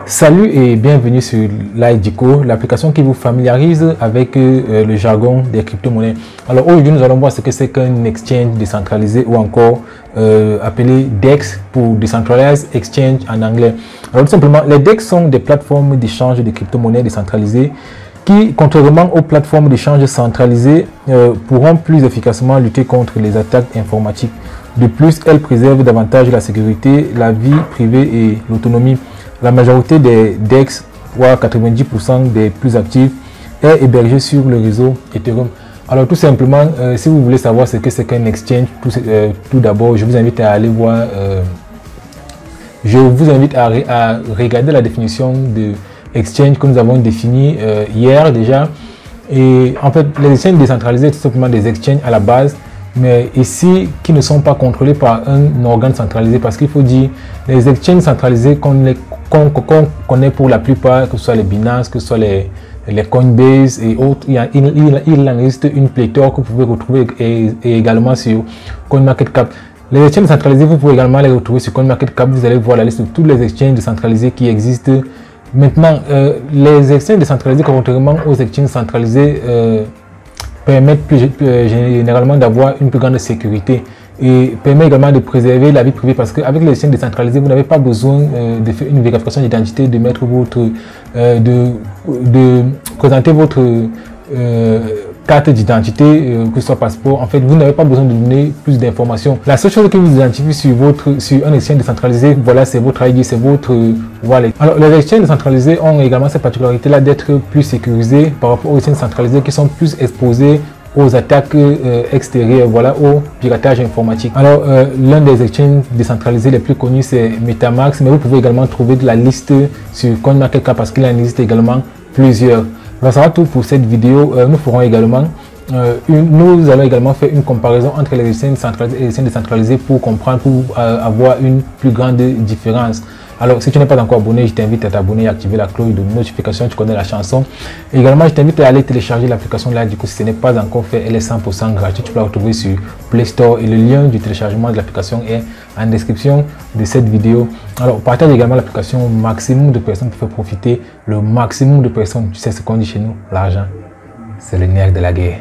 Salut et bienvenue sur l'IDICO, l'application qui vous familiarise avec le jargon des crypto-monnaies. Alors aujourd'hui, nous allons voir ce que c'est qu'un exchange décentralisé ou encore appelé DEX pour Decentralized Exchange en anglais. Alors tout simplement, les DEX sont des plateformes d'échange de crypto-monnaies décentralisées qui, contrairement aux plateformes d'échange centralisées, pourront plus efficacement lutter contre les attaques informatiques. De plus, elles préservent davantage la sécurité, la vie privée et l'autonomie. La majorité des DEX, voire 90% des plus actifs, est hébergée sur le réseau Ethereum. Alors tout simplement, si vous voulez savoir ce que c'est qu'un exchange, tout d'abord, je vous invite à aller voir, je vous invite à regarder la définition de exchange que nous avons définie hier déjà. Et en fait, les exchanges décentralisés, tout simplement des exchanges à la base, mais ici qui ne sont pas contrôlés par un organe centralisé, parce qu'il faut dire les exchanges centralisés qu'on connaît pour la plupart, que ce soit les Binance, que ce soit les Coinbase et autres, il en existe une pléthore que vous pouvez retrouver et également sur CoinMarketCap. Les exchanges centralisés, vous pouvez également les retrouver sur CoinMarketCap. Vous allez voir la liste de tous les exchanges décentralisés qui existent. Maintenant, les exchanges décentralisés, contrairement aux exchanges centralisés, permettent généralement d'avoir une plus grande sécurité et permet également de préserver la vie privée, parce qu'avec les exchanges décentralisés, vous n'avez pas besoin de faire une vérification d'identité, de mettre votre, de présenter votre carte d'identité, que ce soit passeport. En fait, vous n'avez pas besoin de donner plus d'informations. La seule chose qui vous identifie sur un exchange décentralisé, voilà, c'est votre ID, c'est votre wallet. Alors, les exchanges décentralisés ont également cette particularité-là d'être plus sécurisés par rapport aux exchanges centralisés qui sont plus exposés aux attaques extérieures, voilà, au piratage informatique. Alors, l'un des exchanges décentralisés les plus connus, c'est MetaMask, mais vous pouvez également trouver de la liste sur CoinMarketCap parce qu'il en existe également plusieurs. Ça sera tout pour cette vidéo. Nous ferons également, nous allons également faire une comparaison entre les exchanges centralisés et les exchanges décentralisés pour comprendre, pour avoir une plus grande différence. Alors, si tu n'es pas encore abonné, je t'invite à t'abonner et à activer la cloche de notification. Tu connais la chanson. Également, je t'invite à aller télécharger l'application là. Du coup, si ce n'est pas encore fait, elle est 100% gratuite. Tu peux la retrouver sur Play Store et le lien du téléchargement de l'application est en description de cette vidéo. Alors, partage également l'application au maximum de personnes pour faire profiter le maximum de personnes. Tu sais ce qu'on dit chez nous, l'argent, c'est le nerf de la guerre.